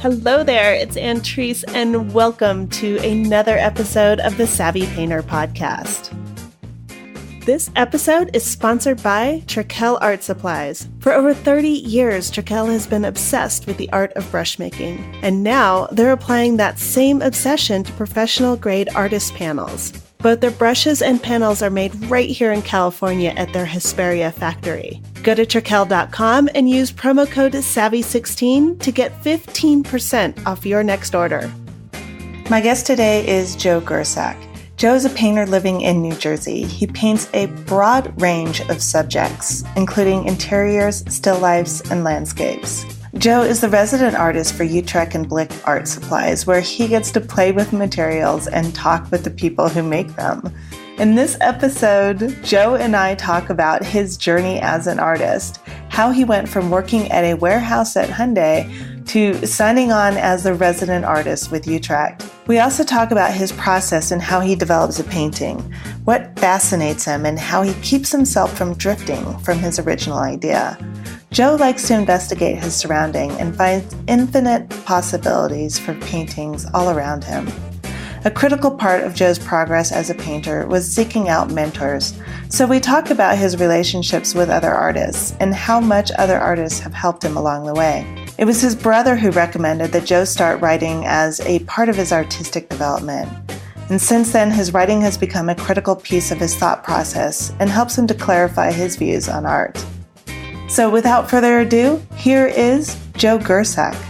Hello there, it's Antrice, and welcome to another episode of the Savvy Painter podcast. This episode is sponsored by Trekell Art Supplies. For over 30 years, Trekell has been obsessed with the art of brush making, and now they're applying that same obsession to professional-grade artist panels. Both their brushes and panels are made right here in California at their Hesperia factory. Go to Trekell.com and use promo code SAVVY16 to get 15% off your next order. My guest today is Joe Gyurcsak. Joe is a painter living in New Jersey. He paints a broad range of subjects, including interiors, still lifes, and landscapes. Joe is the resident artist for Utrecht and Blick Art Supplies, where he gets to play with materials and talk with the people who make them. In this episode, Joe and I talk about his journey as an artist, how he went from working at a warehouse at Hyundai to signing on as the resident artist with Utrecht. We also talk about his process and how he develops a painting, what fascinates him, and how he keeps himself from drifting from his original idea. Joe likes to investigate his surrounding and finds infinite possibilities for paintings all around him. A critical part of Joe's progress as a painter was seeking out mentors. So we talk about his relationships with other artists and how much other artists have helped him along the way. It was his brother who recommended that Joe start writing as a part of his artistic development. And since then, his writing has become a critical piece of his thought process and helps him to clarify his views on art. So without further ado, here is Joe Gyurcsak.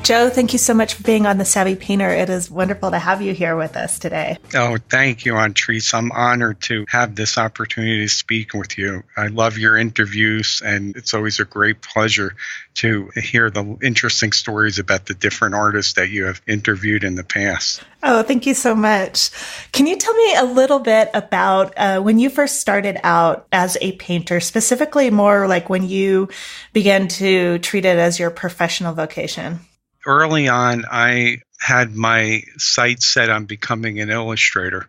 Joe, thank you so much for being on The Savvy Painter. It is wonderful to have you here with us today. Oh, thank you, Antrice. I'm honored to have this opportunity to speak with you. I love your interviews, and it's always a great pleasure to hear the interesting stories about the different artists that you have interviewed in the past. Oh, thank you so much. Can you tell me a little bit about when you first started out as a painter, specifically more like when you began to treat it as your professional vocation? Early on, I had my sights set on becoming an illustrator.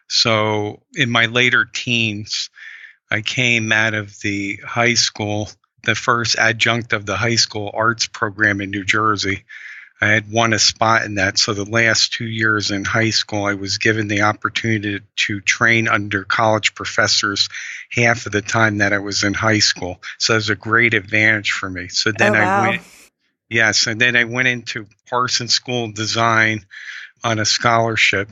So in my later teens, I came out of the high school, the first adjunct of the high school arts program in New Jersey. I had won a spot in that. So the last 2 years in high school, I was given the opportunity to train under college professors half of the time that I was in high school. So it was a great advantage for me. So then Yes, and then I went into Parsons School of Design on a scholarship.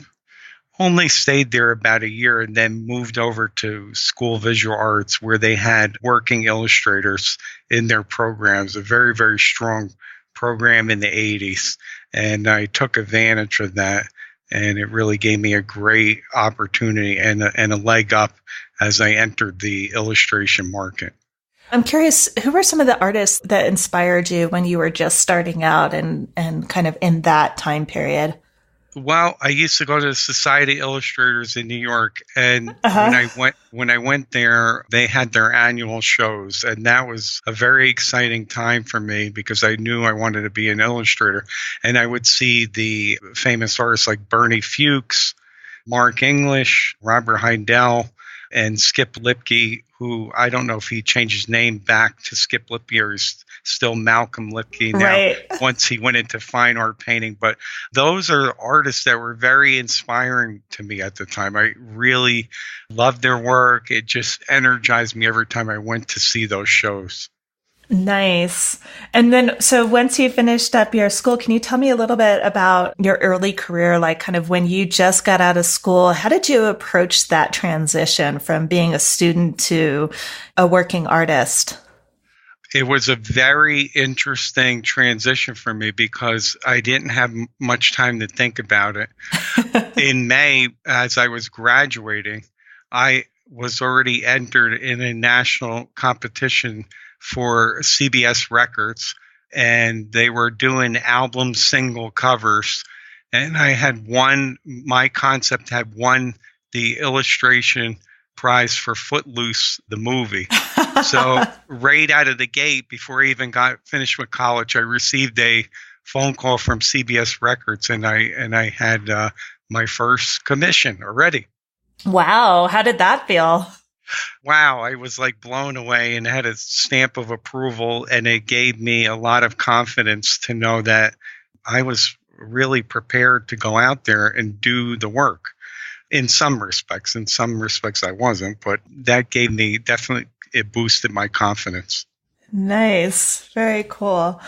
Only stayed there about a year and then moved over to School of Visual Arts, where they had working illustrators in their programs, a very, very strong program in the 80s. And I took advantage of that, and it really gave me a great opportunity and a leg up as I entered the illustration market. I'm curious, who were some of the artists that inspired you when you were just starting out and kind of in that time period? Well, I used to go to the Society of Illustrators in New York, and when I went there, they had their annual shows, and that was a very exciting time for me because I knew I wanted to be an illustrator. And I would see the famous artists like Bernie Fuchs, Mark English, Robert Heindel, and Skip Lipke, who I don't know if he changed his name back to Skip Lipke or he's still Malcolm Lipke now, right, once he went into fine art painting. But those are artists that were very inspiring to me at the time. I really loved their work. It just energized me every time I went to see those shows. Nice. And then, so once you finished up your school, can you tell me a little bit about your early career, like kind of when you just got out of school? How did you approach that transition from being a student to a working artist? It was a very interesting transition for me because I didn't have much time to think about it. In May, as I was graduating, I was already entered in a national competition for CBS Records, and they were doing album single covers. And I had won, my concept had won the illustration prize for Footloose, the movie. So right out of the gate, before I even got finished with college, I received a phone call from CBS Records, and I had my first commission already. Wow. How did that feel? Wow, I was like blown away and had a stamp of approval. And it gave me a lot of confidence to know that I was really prepared to go out there and do the work in some respects. In some respects, I wasn't, but that gave me definitely, it boosted my confidence. Nice. Very cool.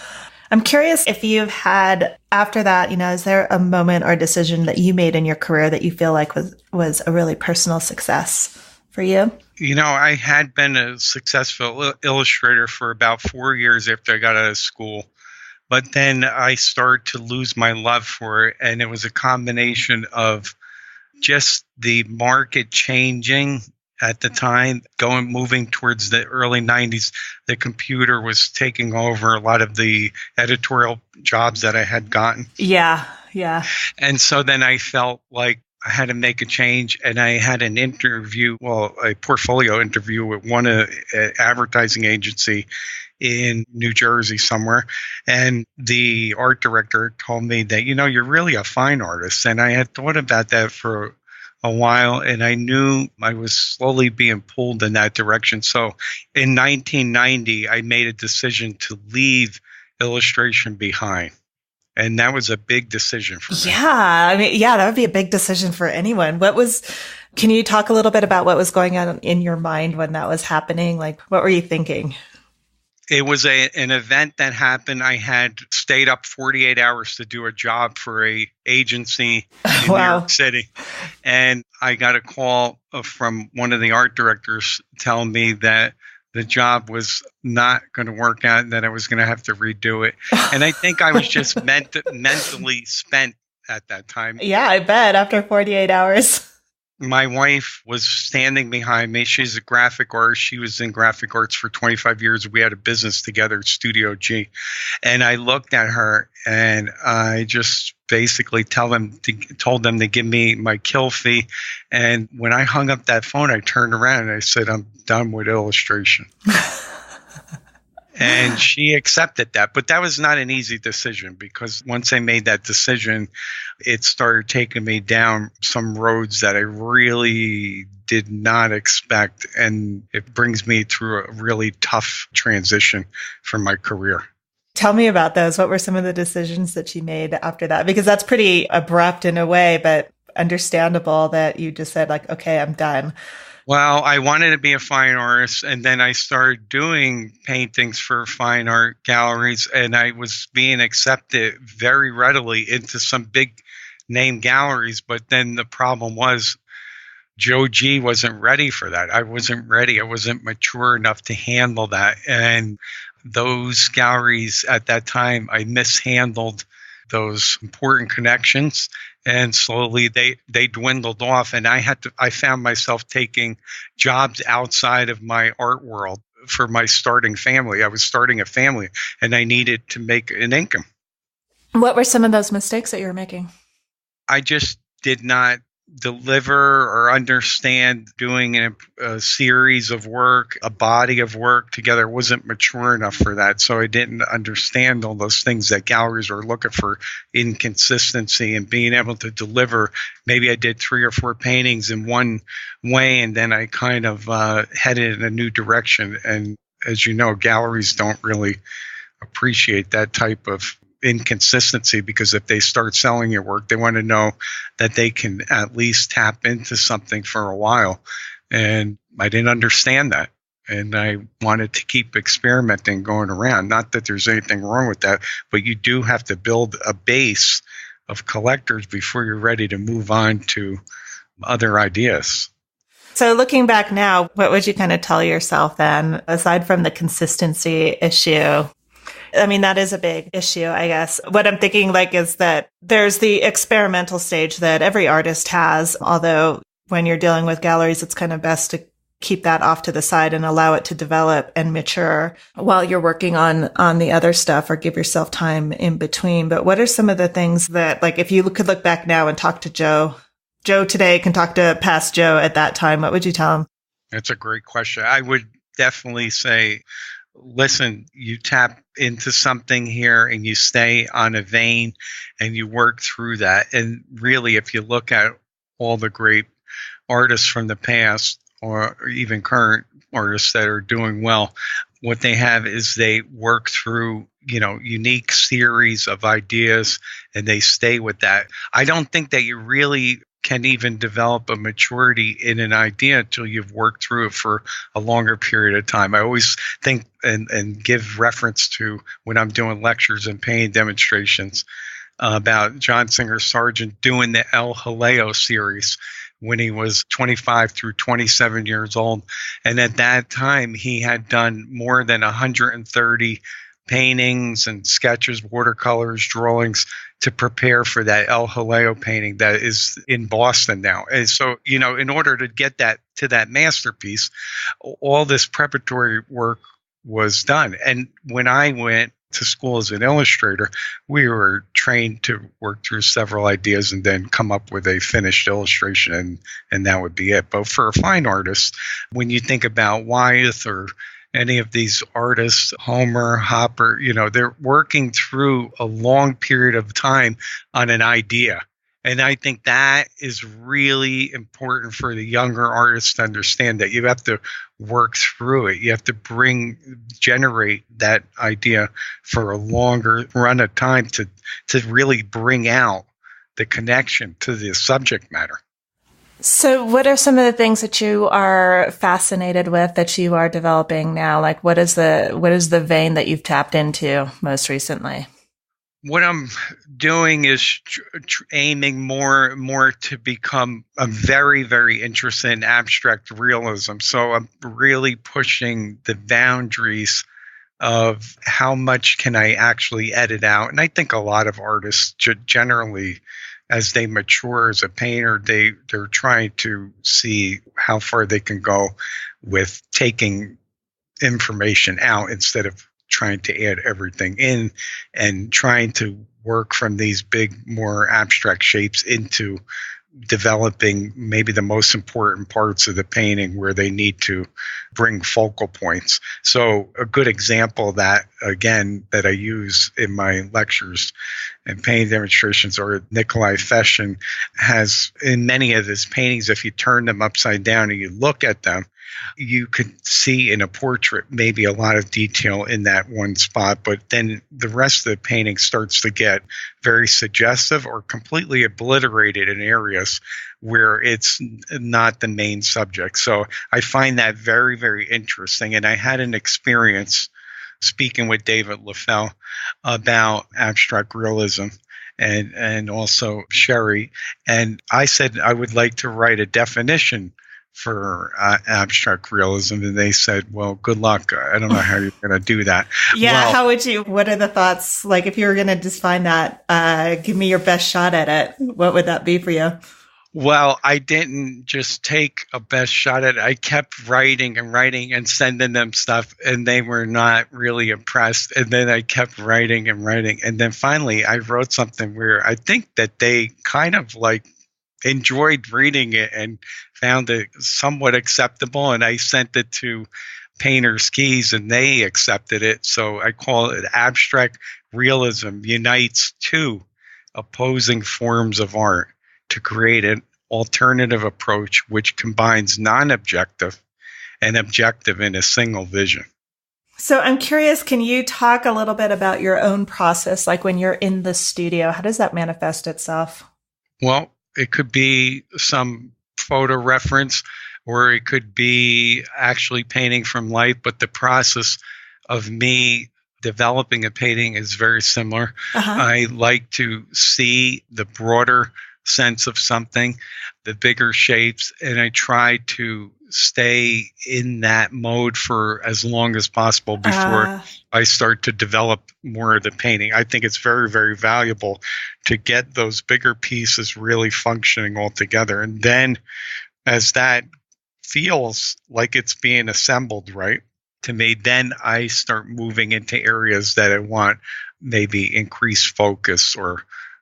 I'm curious if you've had, after that, is there a moment or decision that you made in your career that you feel like was a really personal success for you? I had been a successful illustrator for about 4 years after I got out of school. But then I started to lose my love for it. And it was a combination of just the market changing at the time, moving towards the early 90s. The computer was taking over a lot of the editorial jobs that I had gotten. Yeah, yeah. And so then I felt like I had to make a change, and I had an interview, a portfolio interview with one advertising agency in New Jersey somewhere. And the art director told me that, you're really a fine artist. And I had thought about that for a while, and I knew I was slowly being pulled in that direction. So in 1990, I made a decision to leave illustration behind. And that was a big decision for me. Yeah. I mean, that would be a big decision for anyone. Can you talk a little bit about what was going on in your mind when that was happening? Like, what were you thinking? It was an event that happened. I had stayed up 48 hours to do a job for a agency in New York City. And I got a call from one of the art directors telling me that the job was not going to work out and that I was going to have to redo it. And I think I was just mentally spent at that time. Yeah, I bet after 48 hours. My wife was standing behind me. She's a graphic artist. She was in graphic arts for 25 years. We had a business together, Studio G. And I looked at her and I just basically told them to give me my kill fee. And when I hung up that phone, I turned around and I said, I'm done with illustration. And she accepted that. But that was not an easy decision, because once I made that decision, it started taking me down some roads that I really did not expect. And it brings me through a really tough transition for my career. Tell me about those. What were some of the decisions that you made after that? Because that's pretty abrupt in a way, but understandable that you just said, like, okay, I'm done. Well, I wanted to be a fine artist, and then I started doing paintings for fine art galleries, and I was being accepted very readily into some big name galleries. But then the problem was Joe G wasn't ready for that. I wasn't ready. I wasn't mature enough to handle that. And those galleries at that time, I mishandled those important connections, and slowly they dwindled off. And I found myself taking jobs outside of my art world for my starting family. I was starting a family and I needed to make an income. What were some of those mistakes that you were making? I just did not deliver or understand doing a series of work, a body of work together. Wasn't mature enough for that. So I didn't understand all those things that galleries are looking for, inconsistency and being able to deliver. Maybe I did 3 or 4 paintings in one way, and then I kind of headed in a new direction. And as you know, galleries don't really appreciate that type of inconsistency, because if they start selling your work, they want to know that they can at least tap into something for a while. And I didn't understand that. And I wanted to keep experimenting, going around. Not that there's anything wrong with that, but you do have to build a base of collectors before you're ready to move on to other ideas. So looking back now, what would you kind of tell yourself then, aside from the consistency issue? I mean, that is a big issue, I guess. What I'm thinking is that there's the experimental stage that every artist has, although when you're dealing with galleries, it's kind of best to keep that off to the side and allow it to develop and mature while you're working on the other stuff, or give yourself time in between. But what are some of the things that, if you could look back now and talk to Joe today can talk to past Joe at that time, what would you tell him? That's a great question. I would definitely say, listen, you tap into something here and you stay on a vein and you work through that. And really, if you look at all the great artists from the past, or even current artists that are doing well, what they have is they work through, unique series of ideas and they stay with that. I don't think that you really can even develop a maturity in an idea until you've worked through it for a longer period of time. I always think and give reference to when I'm doing lectures and painting demonstrations about John Singer Sargent doing the El Jaleo series when he was 25 through 27 years old. And at that time, he had done more than 130 paintings and sketches, watercolors, drawings to prepare for that El Jaleo painting that is in Boston now. And so, in order to get that to that masterpiece, all this preparatory work was done. And when I went to school as an illustrator, we were trained to work through several ideas and then come up with a finished illustration, and that would be it. But for a fine artist, when you think about Wyeth or any of these artists, Homer, Hopper, they're working through a long period of time on an idea. And I think that is really important for the younger artists to understand, that you have to work through it. You have to generate that idea for a longer run of time to really bring out the connection to the subject matter. So what are some of the things that you are fascinated with that you are developing now? Like what is the vein that you've tapped into most recently? What I'm doing is aiming more to become very, very interested in abstract realism. So I'm really pushing the boundaries of how much can I actually edit out. And I think a lot of artists generally, as they mature as a painter, they're trying to see how far they can go with taking information out instead of trying to add everything in, and trying to work from these big, more abstract shapes into developing maybe the most important parts of the painting where they need to bring focal points. So a good example of that, again, that I use in my lectures and painting demonstrations, or Nikolai Feshin has in many of his paintings, if you turn them upside down and you look at them, you could see in a portrait maybe a lot of detail in that one spot, but then the rest of the painting starts to get very suggestive or completely obliterated in areas where it's not the main subject. So I find that very, very interesting. And I had an experience speaking with David Leffel about abstract realism and also Sherry. And I said I would like to write a definition for abstract realism, and they said, well, good luck. I don't know how you're going to do that. Yeah, well, how would you, what are the thoughts? Like, if you were going to define that, give me your best shot at it. What would that be for you? Well, I didn't just take a best shot at it. I kept writing and sending them stuff, and they were not really impressed. And then I kept writing. And then finally, I wrote something where I think that they kind of like enjoyed reading it and found it somewhat acceptable. And I sent it to Painter's Keys and they accepted it. So I call it abstract realism unites two opposing forms of art to create an alternative approach which combines non-objective and objective in a single vision. So I'm curious, can you talk a little bit about your own process? Like when you're in the studio, how does that manifest itself? Well, it could be some photo reference, or it could be actually painting from life. But the process of me developing a painting is very similar. I like to see the broader sense of something, the bigger shapes, and I try to stay in that mode for as long as possible before I start to develop more of the painting. I think it's very, very valuable to get those bigger pieces really functioning all together. And then as that feels like it's being assembled right to me, then I start moving into areas that I want maybe increased focus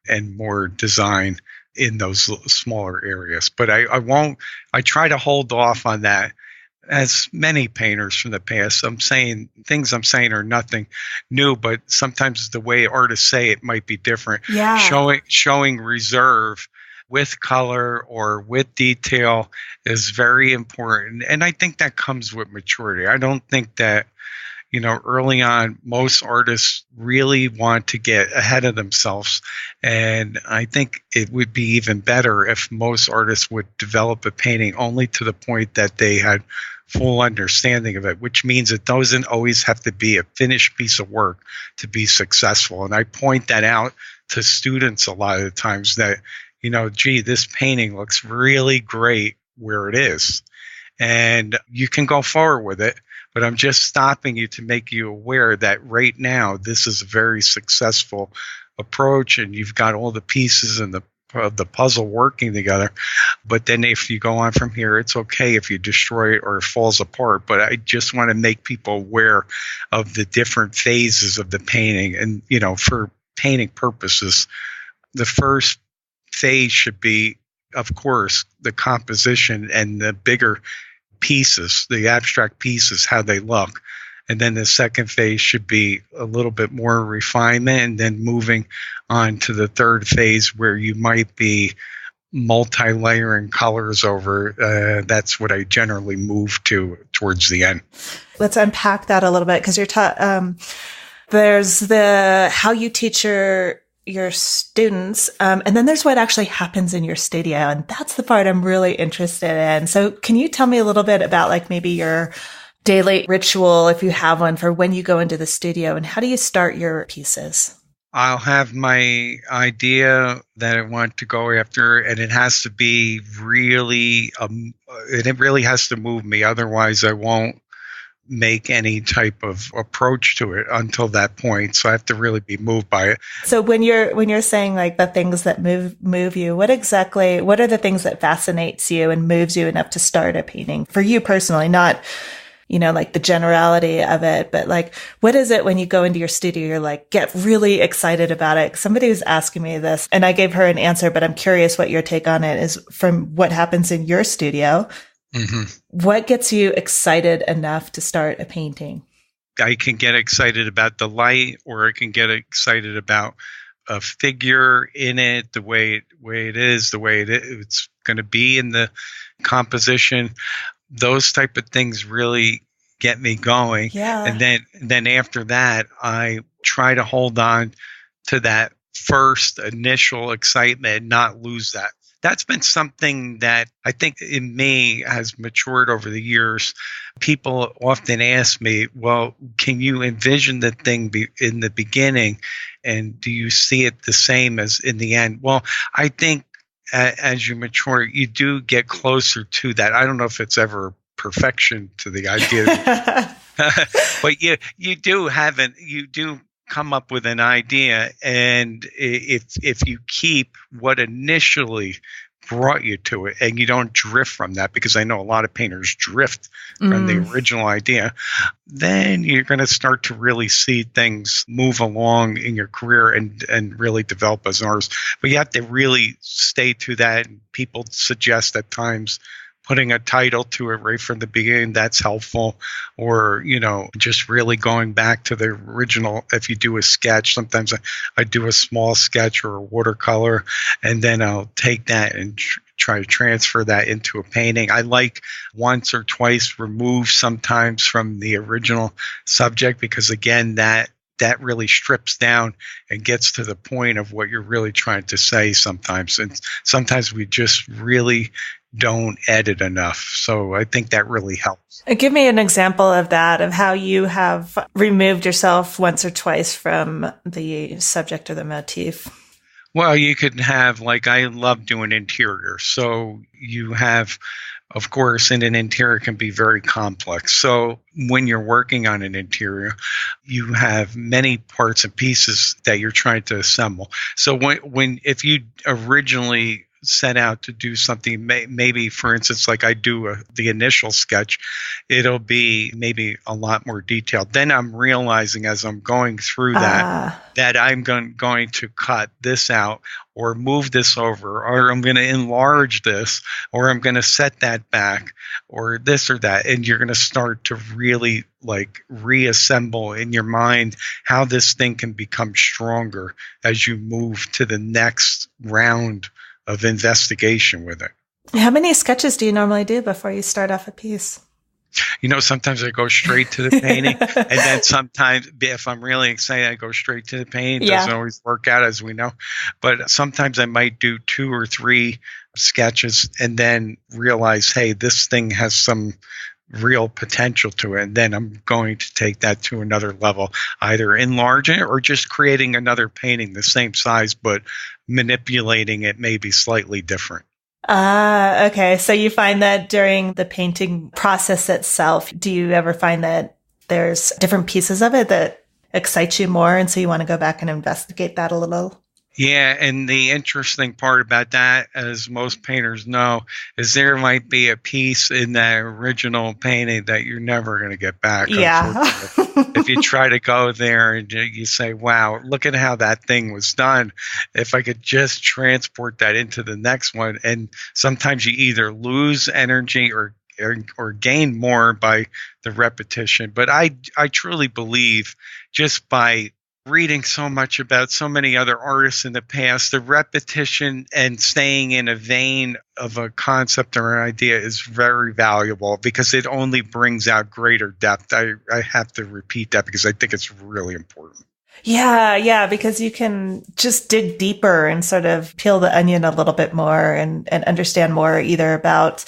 and more design in those smaller areas. But I try to hold off on that, as many painters from the past. Things I'm saying are nothing new, but sometimes the way artists say it might be different. Yeah. Showing reserve with color or with detail is very important. And I think that comes with maturity. I don't think that, early on, most artists really want to get ahead of themselves. And I think it would be even better if most artists would develop a painting only to the point that they had full understanding of it, which means it doesn't always have to be a finished piece of work to be successful. And I point that out to students a lot of the times that, gee, this painting looks really great where it is. And you can go forward with it, but I'm just stopping you to make you aware that right now, this is a very successful approach and you've got all the pieces and the puzzle working together. But then if you go on from here, it's okay if you destroy it or it falls apart. But I just want to make people aware of the different phases of the painting. And, for painting purposes, the first phase should be, of course, the composition and the bigger pieces, the abstract pieces, how they look. And then the second phase should be a little bit more refinement, and then moving on to the third phase where you might be multi-layering colors over. That's what I generally move towards the end. Let's unpack that a little bit, because there's the how you teach your students, and then there's what actually happens in your studio, and that's the part I'm really interested in. So can you tell me a little bit about like maybe your daily ritual, if you have one, for when you go into the studio, and how do you start your pieces? I'll have my idea that I want to go after, and it has to be really, it really has to move me. Otherwise, I won't make any type of approach to it until that point. So I have to really be moved by it. So when you're saying like the things that move you, what are the things that fascinates you and moves you enough to start a painting for you personally? Not, like the generality of it, but like, what is it when you go into your studio, you're like, get really excited about it? Somebody was asking me this and I gave her an answer, but I'm curious what your take on it is from what happens in your studio. Mm-hmm. What gets you excited enough to start a painting? I can get excited about the light, or I can get excited about a figure in it, the way it is, the way it's going to be in the composition. Those type of things really get me going. Yeah. And then after that, I try to hold on to that first initial excitement and not lose that. That's been something that I think in me has matured over the years. People often ask me, well, can you envision the thing in the beginning, and do you see it the same as in the end? Well, I think as you mature, you do get closer to that. I don't know if it's ever perfection to the idea, but you do come up with an idea, and if you keep what initially brought you to it and you don't drift from that, because I know a lot of painters drift from the original idea, then you're going to start to really see things move along in your career and really develop as an artist. But you have to really stay to that. People suggest at times putting a title to it right from the beginning, that's helpful. Or, just really going back to the original. If you do a sketch, sometimes I do a small sketch or a watercolor, and then I'll take that and try to transfer that into a painting. I like once or twice remove sometimes from the original subject, because again, that really strips down and gets to the point of what you're really trying to say sometimes. And sometimes we just really don't edit enough. So I think that really helps. Give me an example of that, of how you have removed yourself once or twice from the subject or the motif. Well, you could have, like, I love doing interior. So you have, of course, and an interior can be very complex. So when you're working on an interior, you have many parts and pieces that you're trying to assemble. So if you originally set out to do something, maybe, for instance, like I do the initial sketch, it'll be maybe a lot more detailed. Then I'm realizing as I'm going through that I'm going to cut this out, or move this over, or I'm going to enlarge this, or I'm going to set that back, or this or that. And you're going to start to really reassemble in your mind how this thing can become stronger as you move to the next round of investigation with it. How many sketches do you normally do before you start off a piece? Sometimes I go straight to the painting, and then sometimes, if I'm really excited, I go straight to the painting. It doesn't always work out, as we know. But sometimes I might do 2 or 3 sketches and then realize, hey, this thing has some real potential to it. And then I'm going to take that to another level, either enlarging it or just creating another painting the same size, but manipulating it maybe slightly different. Okay. So you find that during the painting process itself, do you ever find that there's different pieces of it that excite you more, and so you want to go back and investigate that a little? Yeah, and the interesting part about that, as most painters know, is there might be a piece in that original painting that you're never going to get back. Yeah. If you try to go there and you say, wow, look at how that thing was done. If I could just transport that into the next one. And sometimes you either lose energy or gain more by the repetition. But I truly believe, just by reading so much about so many other artists in the past, the repetition and staying in a vein of a concept or an idea is very valuable, because it only brings out greater depth. I have to repeat that because I think it's really important. Yeah, because you can just dig deeper and sort of peel the onion a little bit more and understand more, either about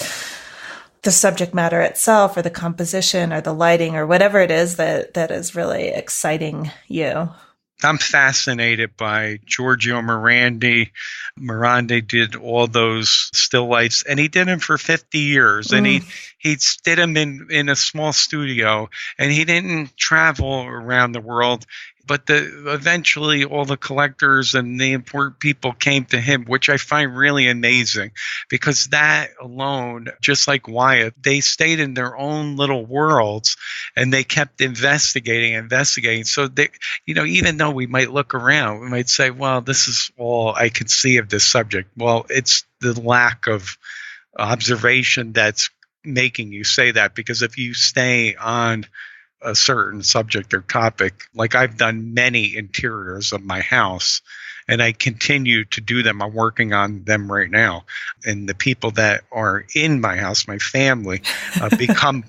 the subject matter itself or the composition or the lighting or whatever it is that is really exciting you. I'm fascinated by Giorgio Morandi. Morandi did all those still lifes, and he did them for 50 years. And he did them in a small studio, and he didn't travel around the world. But eventually all the collectors and the important people came to him, which I find really amazing, because that alone, just like Wyatt, they stayed in their own little worlds and they kept investigating. So they, even though we might look around, we might say, well, this is all I can see of this subject. Well, it's the lack of observation that's making you say that, because if you stay on a certain subject or topic, like I've done many interiors of my house, and I continue to do them. I'm working on them right now. And the people that are in my house, my family, become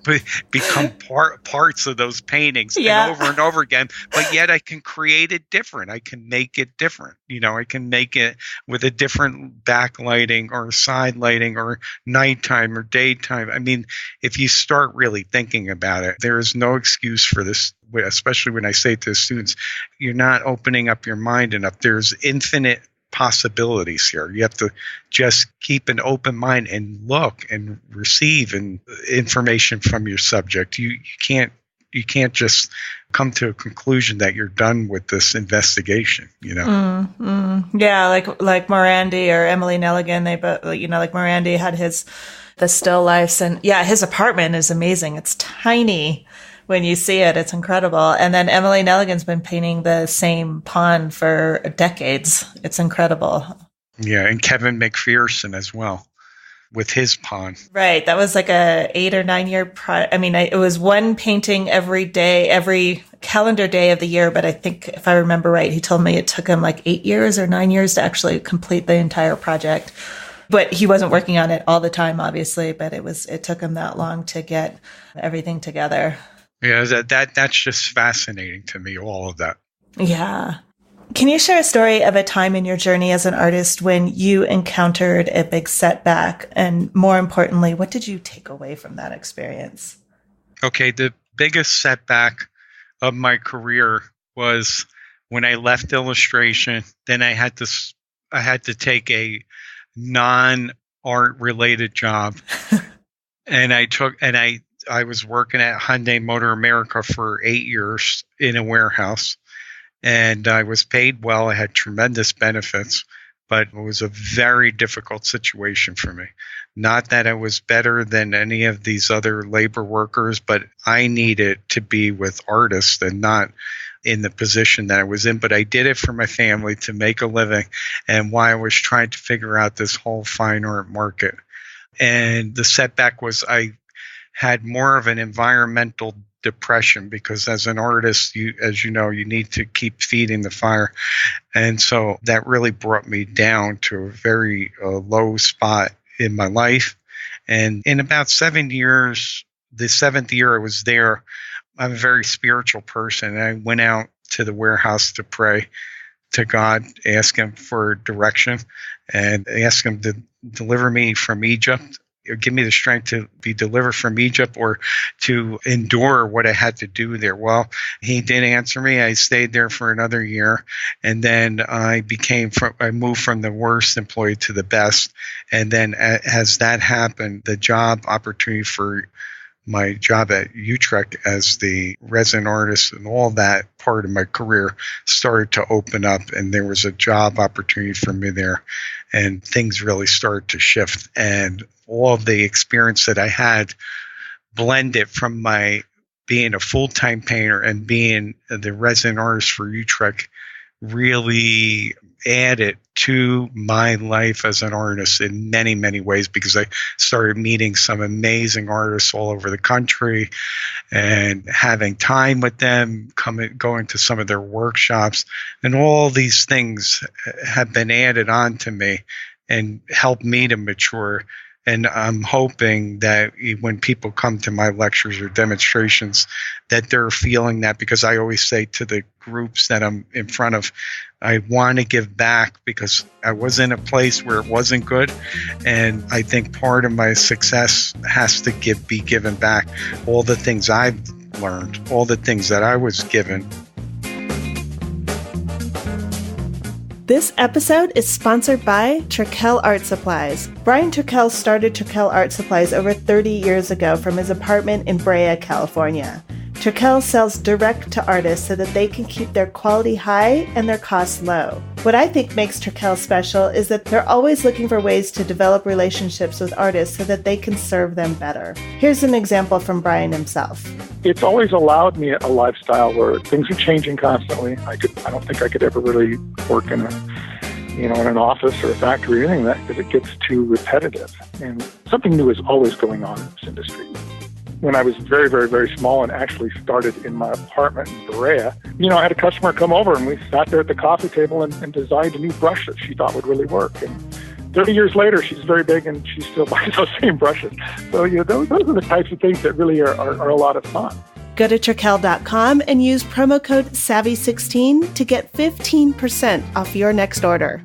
parts of those paintings and over again. But yet I can create it different. I can make it different. I can make it with a different backlighting or side lighting or nighttime or daytime. I mean, if you start really thinking about it, there is no excuse for this. Especially when I say to the students, you're not opening up your mind enough. There's infinite possibilities here. You have to just keep an open mind and look and receive information from your subject. You can't just come to a conclusion that you're done with this investigation. Yeah, like Morandi or Emily Nelligan. They both, like Morandi had the still lifes, and his apartment is amazing. It's tiny. When you see it, it's incredible. And then Emily Nelligan's been painting the same pond for decades. It's incredible. Yeah, and Kevin McPherson as well with his pond. Right. That was like a 8 or 9 year it was one painting every day, every calendar day of the year. But I think, if I remember right, he told me it took him like 8 years or 9 years to actually complete the entire project. But he wasn't working on it all the time, obviously, but it took him that long to get everything together. Yeah, that's just fascinating to me, all of that. Yeah. Can you share a story of a time in your journey as an artist when you encountered a big setback? And more importantly, what did you take away from that experience? Okay, the biggest setback of my career was when I left illustration. Then I had to take a non-art related job. I was working at Hyundai Motor America for 8 years in a warehouse, and I was paid well. I had tremendous benefits, but it was a very difficult situation for me. Not that I was better than any of these other labor workers, but I needed to be with artists and not in the position that I was in. But I did it for my family to make a living, and while I was trying to figure out this whole fine art market. And the setback was I had more of an environmental depression, because as an artist, as you know, you need to keep feeding the fire. And so that really brought me down to a very low spot in my life. And in about 7 years, the seventh year I was there, I'm a very spiritual person. I went out to the warehouse to pray to God, ask him for direction, and ask him to deliver me from Egypt, or give me the strength to be delivered from Egypt, or to endure what I had to do there. Well, he did answer me. I stayed there for another year, and then I moved from the worst employee to the best. And then as that happened, the job opportunity for my job at Utrecht as the resident artist and all that part of my career started to open up, and there was a job opportunity for me there, and things really started to shift. And all of the experience that I had blended from my being a full-time painter and being the resident artist for Utrecht really added to my life as an artist in many, many ways, because I started meeting some amazing artists all over the country and having time with them, going to some of their workshops, and all these things have been added on to me and helped me to mature. And I'm hoping that when people come to my lectures or demonstrations, that they're feeling that, because I always say to the groups that I'm in front of, I want to give back because I was in a place where it wasn't good. And I think part of my success has to be given back. All the things I've learned, all the things that I was given. This episode is sponsored by Trekell Art Supplies. Brian Trekell started Trekell Art Supplies over 30 years ago from his apartment in Brea, California. Trekell sells direct to artists so that they can keep their quality high and their costs low. What I think makes Trekell special is that they're always looking for ways to develop relationships with artists so that they can serve them better. Here's an example from Brian himself. It's always allowed me a lifestyle where things are changing constantly. I don't think I could ever really work in an office or a factory or anything like that, because it gets too repetitive. And something new is always going on in this industry. When I was very, very, very small and actually started in my apartment in Brea, I had a customer come over and we sat there at the coffee table and designed a new brush that she thought would really work. And 30 years later, she's very big and she still buys those same brushes. So, those are the types of things that really are a lot of fun. Go to Trekell.com and use promo code SAVVY16 to get 15% off your next order.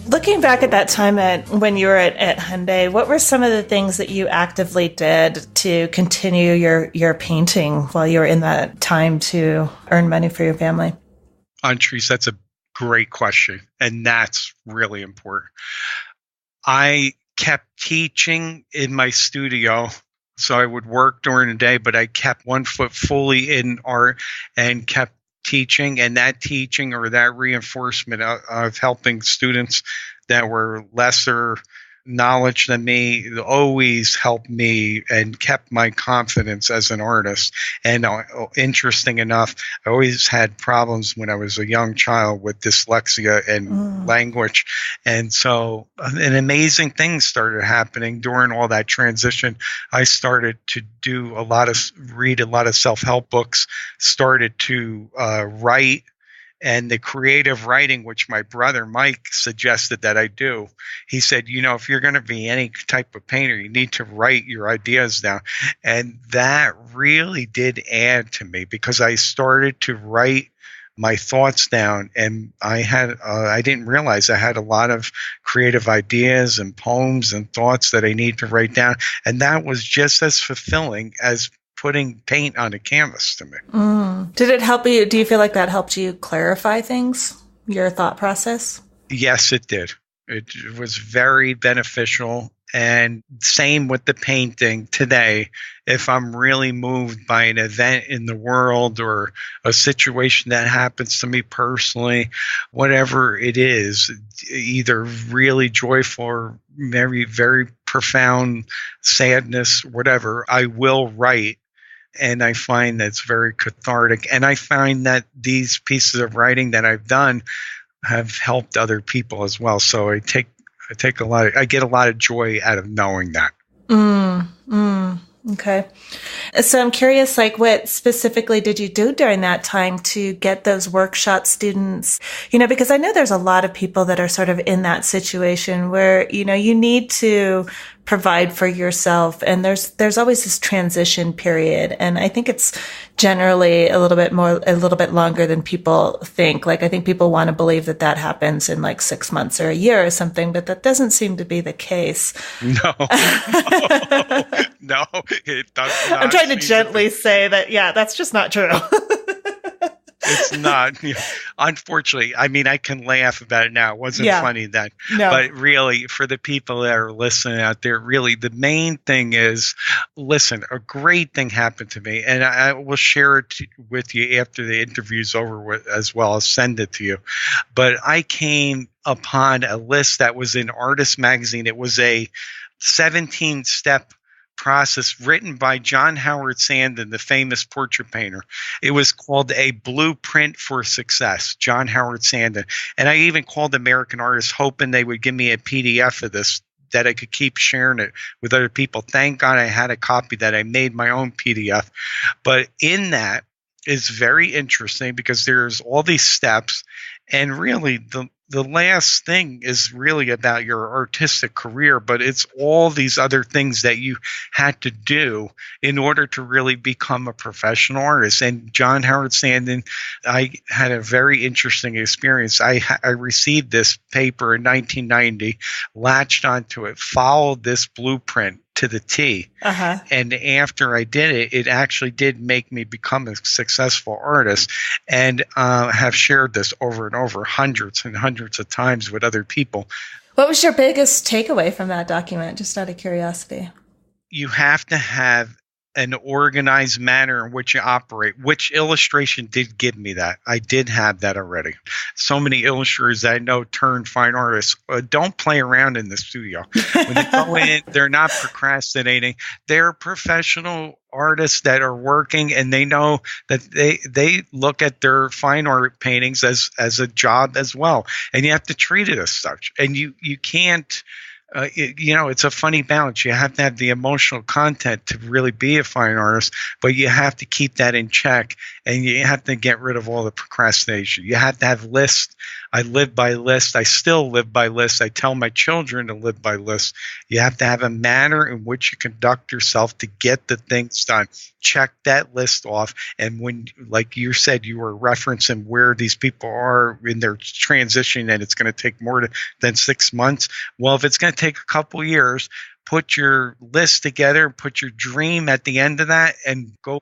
Looking back at that time when you were at Hyundai, what were some of the things that you actively did to continue your painting while you were in that time to earn money for your family? Antrese, that's a great question, and that's really important. I kept teaching in my studio, so I would work during the day, but I kept one foot fully in art and kept teaching, and that teaching or that reinforcement of helping students that were lesser knowledge than me always helped me and kept my confidence as an artist. And interesting enough, I always had problems when I was a young child with dyslexia and language. And so an amazing thing started happening during all that transition. I started to read a lot of self-help books, started to write. And the creative writing, which my brother Mike suggested that I do, he said, if you're going to be any type of painter, you need to write your ideas down. And that really did add to me, because I started to write my thoughts down, and I didn't realize I had a lot of creative ideas and poems and thoughts that I need to write down. And that was just as fulfilling as putting paint on a canvas to me. Did it help you? Do you feel like that helped you clarify things, your thought process? Yes, it did. It was very beneficial. And same with the painting today. If I'm really moved by an event in the world or a situation that happens to me personally, whatever it is, either really joyful or very, very profound sadness, whatever, I will write. And I find that's very cathartic. And I find that these pieces of writing that I've done have helped other people as well. So I get a lot of joy out of knowing that. Okay. So I'm curious, like, what specifically did you do during that time to get those workshop students? Because I know there's a lot of people that are sort of in that situation where, you need to provide for yourself, and there's always this transition period. And I think it's generally a little bit longer than people think. Like, I think people want to believe that happens in like 6 months or a year or something, but that doesn't seem to be the case. No, no, it does not. I'm trying to gently say that, that's just not true. It's not. Unfortunately, I mean, I can laugh about it now. It wasn't funny then. No. But really, for the people that are listening out there, really, the main thing is, listen, a great thing happened to me. And I will share it with you after the interview's over with as well. I'll send it to you. But I came upon a list that was in Artist Magazine. It was a 17-step process written by John Howard Sandon, the famous portrait painter. It was called A Blueprint for Success, John Howard Sandon. And I even called American Artists hoping they would give me a PDF of this that I could keep sharing it with other people. Thank God I had a copy that I made my own PDF. But in that is very interesting because there's all these steps, and really the last thing is really about your artistic career, but it's all these other things that you had to do in order to really become a professional artist. And John Howard Sandon, I had a very interesting experience. I received this paper in 1990, latched onto it, followed this blueprint to the T. Uh-huh. And after I did it, it actually did make me become a successful artist, and have shared this over and over hundreds and hundreds of times with other people. What was your biggest takeaway from that document, just out of curiosity? You have to have an organized manner in which you operate, which illustration did give me that. I did have that already. So many illustrators that I know turned fine artists don't play around in the studio. When they go in, they're not procrastinating. They're professional artists that are working, and they know that they look at their fine art paintings as a job as well. And you have to treat it as such. And you can't, it's a funny balance. You have to have the emotional content to really be a fine artist, but you have to keep that in check, and you have to get rid of all the procrastination. You have to have lists. I live by lists. I still live by lists. I tell my children to live by lists. You have to have a manner in which you conduct yourself to get the things done. Check that list off. And when, like you said, you were referencing where these people are in their transition, and it's going to take more than 6 months. Well, if it's going to take a couple years, put your list together, put your dream at the end of that, and go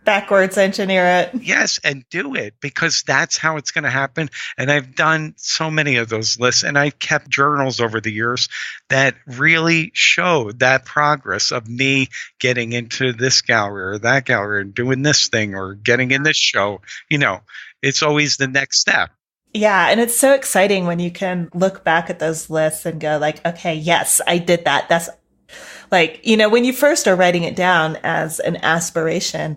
backwards engineer it. Yes, and do it, because that's how it's going to happen. And I've done so many of those lists, and I've kept journals over the years that really show that progress of me getting into this gallery or that gallery and doing this thing or getting in this show. It's always the next step. Yeah. And it's so exciting when you can look back at those lists and go like, okay, yes, I did that. That's like, when you first are writing it down as an aspiration,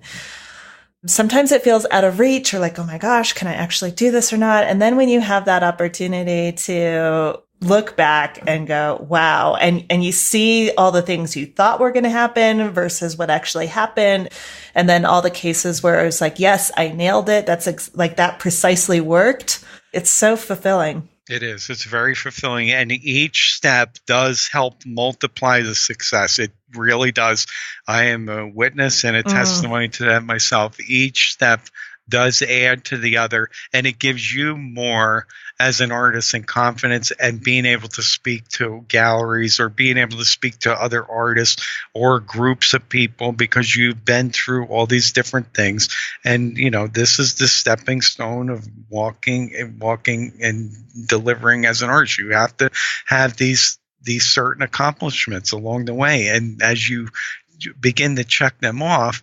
sometimes it feels out of reach, or like, oh my gosh, can I actually do this or not? And then when you have that opportunity to look back and go, wow, and you see all the things you thought were going to happen versus what actually happened. And then all the cases where it was like, yes, I nailed it. That's like that precisely worked. It's so fulfilling. It is. It's very fulfilling. And each step does help multiply the success. It really does. I am a witness and a testimony to that myself. Each step does add to the other, and it gives you more as an artist and confidence, and being able to speak to galleries or being able to speak to other artists or groups of people, because you've been through all these different things. And, this is the stepping stone of walking and delivering as an artist. You have to have these certain accomplishments along the way. And as you begin to check them off,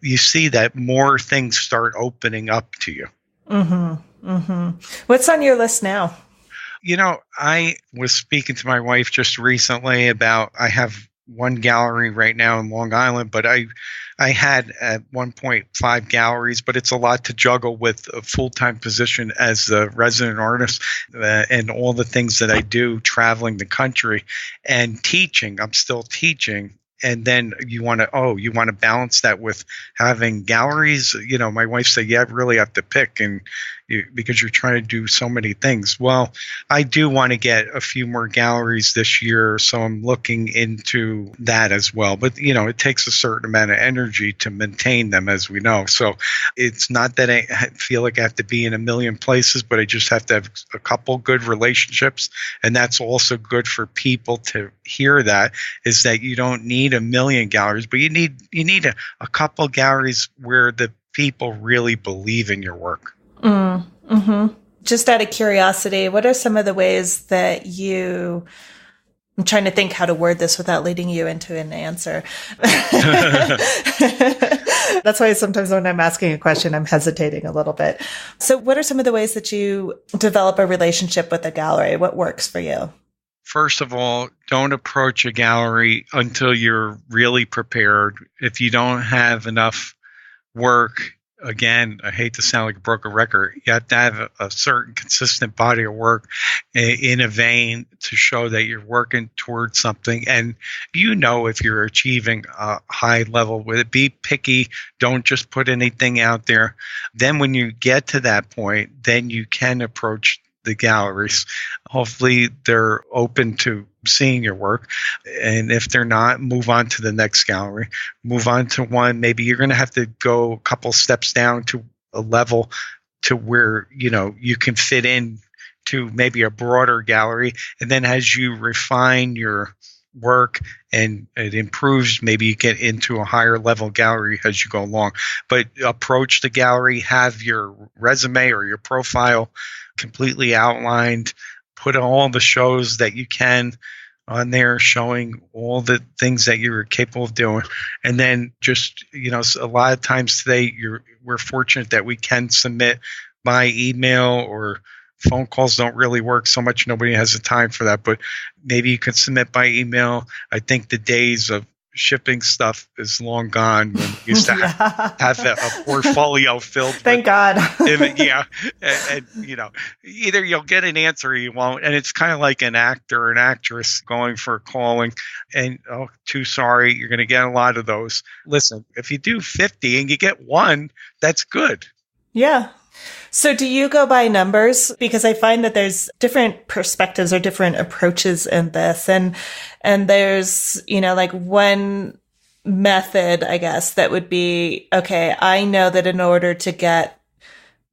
you see that more things start opening up to you. Mm-hmm. Mm-hmm. What's on your list now? I was speaking to my wife just recently about, I have one gallery right now in Long Island, but I had at one point 5 galleries, but it's a lot to juggle with a full-time position as a resident artist and all the things that I do traveling the country and teaching. I'm still teaching. And then you want to balance that with having galleries. My wife said, "Yeah, I really have to pick," because you're trying to do so many things. Well, I do want to get a few more galleries this year, so I'm looking into that as well. But it takes a certain amount of energy to maintain them, as we know. So it's not that I feel like I have to be in a million places, but I just have to have a couple good relationships, and that's also good for people to hear. That is that you don't need a million galleries, but you need a couple galleries where the people really believe in your work. Mm-hmm. Just out of curiosity, what are some of the ways that I'm trying to think how to word this without leading you into an answer. That's why sometimes when I'm asking a question, I'm hesitating a little bit. So what are some of the ways that you develop a relationship with a gallery? What works for you? First of all, don't approach a gallery until you're really prepared. If you don't have enough work, again, I hate to sound like a broken record, you have to have a certain consistent body of work in a vein to show that you're working towards something. And if you're achieving a high level with it, be picky. Don't just put anything out there. Then when you get to that point, then you can approach the galleries. Hopefully they're open to seeing your work. And if they're not, move on to the next gallery. Move on to one. Maybe you're going to have to go a couple steps down to a level to where, you can fit in to maybe a broader gallery. And then as you refine your work and it improves, maybe you get into a higher level gallery as you go along. But approach the gallery, have your resume or your profile completely outlined, put all the shows that you can on there showing all the things that you're capable of doing. And then just, a lot of times today we're fortunate that we can submit by email, or phone calls don't really work so much. Nobody has the time for that, but maybe you can submit by email. I think the days of shipping stuff is long gone when we used to have a portfolio filled. Thank God. Yeah. And, either you'll get an answer or you won't. And it's kind of like an actor or an actress going for a calling and, too sorry, you're going to get a lot of those. Listen, if you do 50 and you get one, that's good. Yeah. So do you go by numbers? Because I find that there's different perspectives or different approaches in this. And there's, like one method, I guess, that would be, okay, I know that in order to get,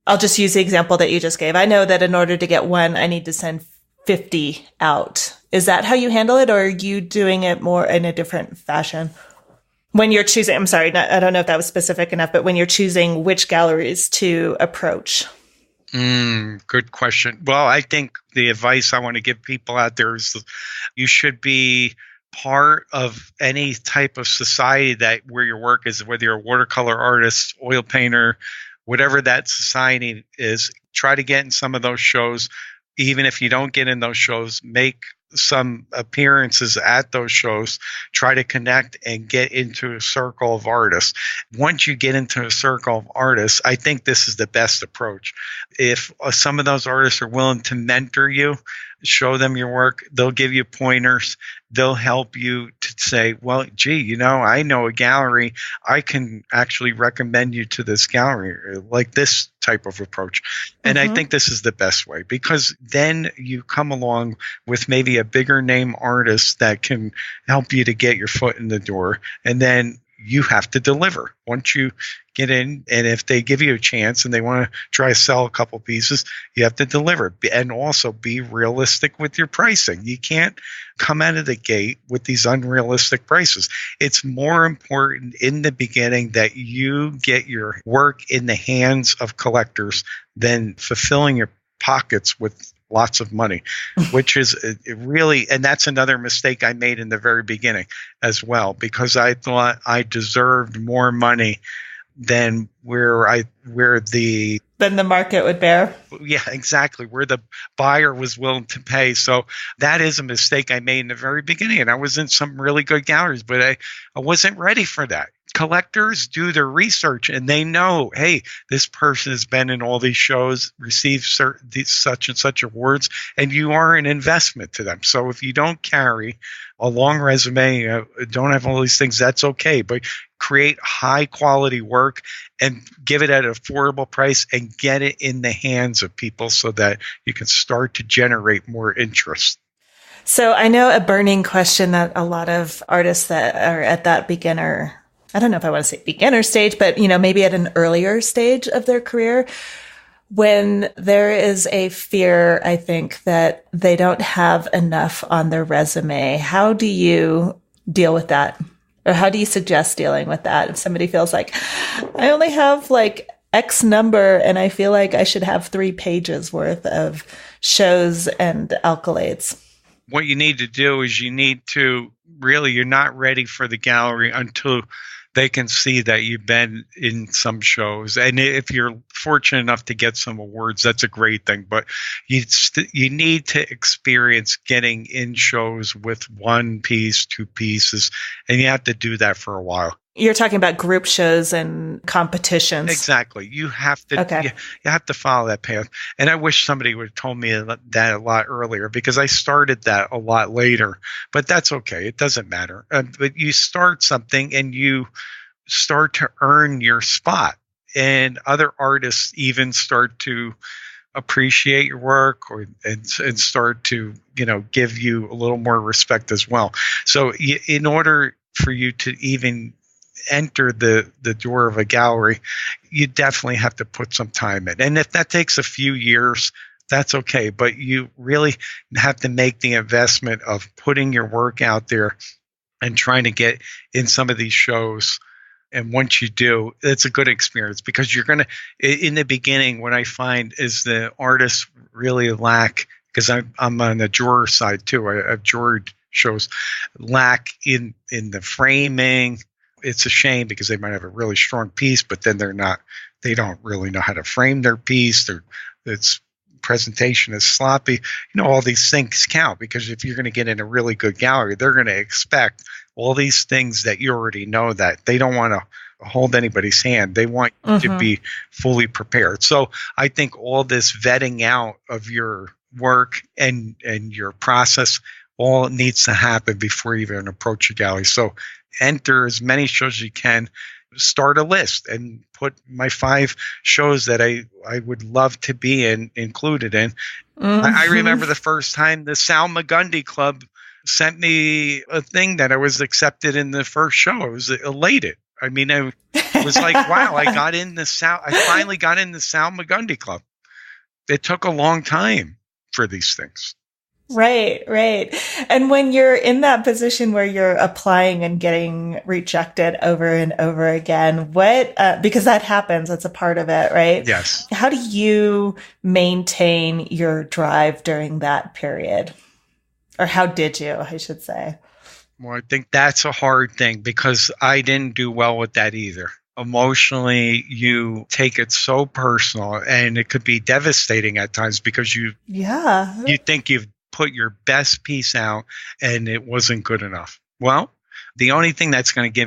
I'll just use the example that you just gave. I know that in order to get one, I need to send 50 out. Is that how you handle it? Or are you doing it more in a different fashion? When you're choosing, I'm sorry, I don't know if that was specific enough, but when you're choosing which galleries to approach. Good question. Well, I think the advice I want to give people out there is you should be part of any type of society where your work is, whether you're a watercolor artist, oil painter, whatever that society is. Try to get in some of those shows. Even if you don't get in those shows, make some appearances at those shows, try to connect and get into a circle of artists. Once you get into a circle of artists, I think this is the best approach. If some of those artists are willing to mentor you, show them your work, they'll give you pointers, they'll help you to say, well, gee, I know a gallery, I can actually recommend you to this gallery, like this type of approach. And I think this is the best way, because then you come along with maybe a bigger name artist that can help you to get your foot in the door. And then you have to deliver once you get in. And if they give you a chance and they want to try to sell a couple pieces, you have to deliver. And also be realistic with your pricing. You can't come out of the gate with these unrealistic prices. It's more important in the beginning that you get your work in the hands of collectors than fulfilling your pockets with lots of money, which is really, and that's another mistake I made in the very beginning as well, because I thought I deserved more money than where the market would bear. Yeah, exactly. Where the buyer was willing to pay. So that is a mistake I made in the very beginning. And I was in some really good galleries, but I wasn't ready for that. collectors do their research and they know, hey, this person has been in all these shows, received such and such awards, and you are an investment to them. So if you don't carry a long resume, don't have all these things, that's okay. But create high quality work and give it at an affordable price and get it in the hands of people so that you can start to generate more interest. So I know a burning question that a lot of artists that are at that beginner, I don't know if I want to say beginner stage, but maybe at an earlier stage of their career, when there is a fear, I think, that they don't have enough on their resume. How do you deal with that? Or how do you suggest dealing with that? If somebody feels like, I only have like X number and I feel like I should have 3 pages worth of shows and accolades. What you need to do is you need to really, you're not ready for the gallery until they can see that you've been in some shows. And if you're fortunate enough to get some awards, that's a great thing. But you need to experience getting in shows with 1 piece, 2 pieces, and you have to do that for a while. You're talking about group shows and competitions. Exactly. You have to you have to follow that path. And I wish somebody would have told me that a lot earlier, because I started that a lot later. But that's okay. It doesn't matter. But you start something and you start to earn your spot. And other artists even start to appreciate your work and start to, give you a little more respect as well. So in order for you to even enter the door of a gallery, you definitely have to put some time in. And if that takes a few years, that's okay. But you really have to make the investment of putting your work out there and trying to get in some of these shows. And once you do, it's a good experience, because you're going to, in the beginning, what I find is the artists really lack, because I'm on the drawer side too. I've drawered shows, lack in the framing. It's a shame because they might have a really strong piece, but then they don't really know how to frame their piece. Its presentation is sloppy. All these things count, because if you're going to get in a really good gallery, they're going to expect all these things that you already know, that they don't want to hold anybody's hand. They want you to be fully prepared. So I think all this vetting out of your work and your process all needs to happen before you even approach a gallery. So enter as many shows as you can, start a list and put my 5 shows that I would love to be included in. I remember the first time the Sal Magundy Club sent me a thing that I was accepted in the first show. I was elated. I mean, I was like, wow, I finally got in the Sal Magundy Club. It took a long time for these things. Right. And when you're in that position where you're applying and getting rejected over and over again, because that happens, that's a part of it, right? Yes. How do you maintain your drive during that period? Or how did you, I should say? Well, I think that's a hard thing, because I didn't do well with that either. Emotionally, you take it so personal, and it could be devastating at times, because you think you've put your best piece out and it wasn't good enough. Well, the only thing that's going to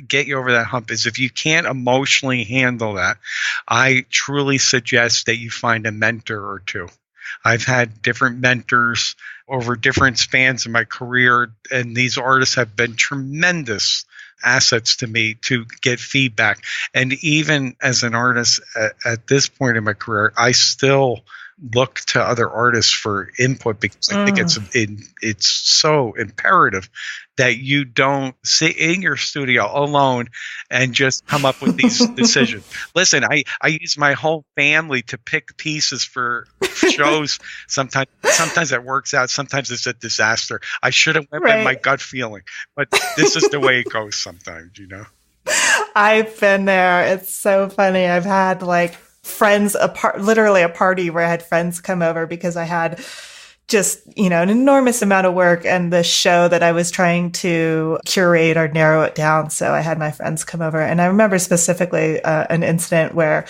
get you over that hump is if you can't emotionally handle that, I truly suggest that you find a mentor or 2. I've had different mentors over different spans in my career, and these artists have been tremendous assets to me to get feedback. And even as an artist at this point in my career, I still look to other artists for input, because I think it's so imperative that you don't sit in your studio alone and just come up with these decisions. Listen, I use my whole family to pick pieces for shows. Sometimes it works out. Sometimes it's a disaster. I should have went with my gut feeling, but this is the way it goes sometimes, I've been there. It's so funny. I've had friends, literally a party where I had friends come over because I had just, an enormous amount of work and the show that I was trying to curate or narrow it down. So I had my friends come over, and I remember specifically an incident where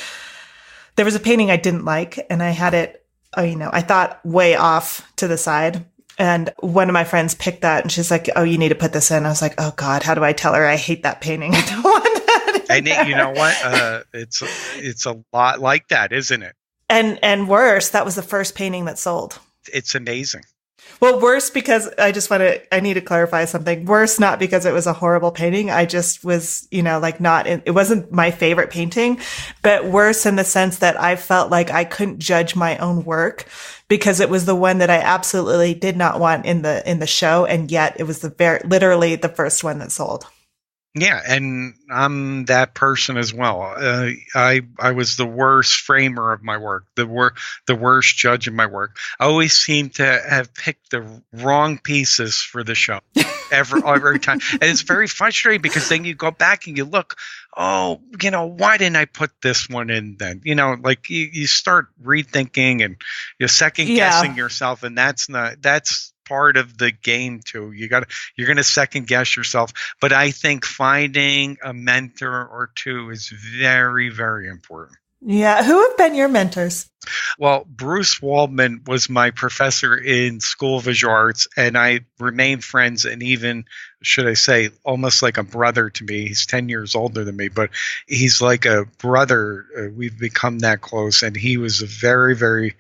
there was a painting I didn't like, and I had it, I thought way off to the side. And one of my friends picked that, and she's like, "Oh, you need to put this in." I was like, "Oh God, how do I tell her I hate that painting? I don't want And you know what? It's a lot like that, isn't it? And worse, that was the first painting that sold. It's amazing. Well, worse because I need to clarify something. Worse, not because it was a horrible painting. I just was, it wasn't my favorite painting, but worse in the sense that I felt like I couldn't judge my own work because it was the one that I absolutely did not want in the show. And yet it was literally the first one that sold. Yeah, and I'm that person as well. I was the worst framer of my work, the worst judge of my work. I always seem to have picked the wrong pieces for the show every time, and it's very frustrating because then you go back and you look. Oh, why didn't I put this one in then? Like you start rethinking and you're second guessing yourself, and that's part of the game too. You're going to second guess yourself. But I think finding a mentor or two is very, very important. Yeah. Who have been your mentors? Well, Bruce Waldman was my professor in School of Visual Arts, and I remained friends, and even, should I say, almost like a brother to me. He's 10 years older than me, but he's like a brother. We've become that close, and he was very, very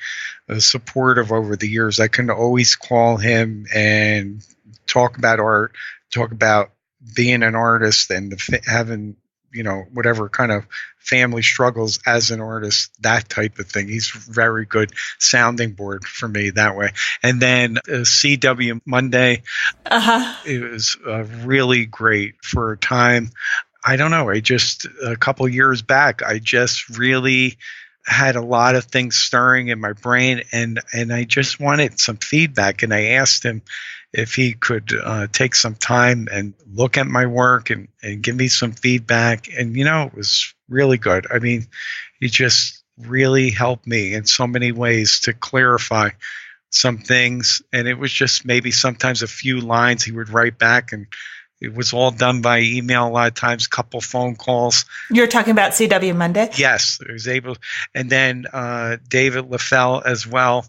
supportive over the years. I can always call him and talk about art, talk about being an artist and having whatever kind of family struggles as an artist, that type of thing. He's very good sounding board for me that way. And then CW Monday, it was really great for a time. I don't know. A couple years back, I just really had a lot of things stirring in my brain, and I just wanted some feedback. And I asked him if he could take some time and look at my work and give me some feedback. And, it was really good. I mean, he just really helped me in so many ways to clarify some things. And it was just maybe sometimes a few lines he would write back, and it was all done by email a lot of times, couple phone calls. You're talking about CW Monday? Yes, I was able. And then David LaFell as well,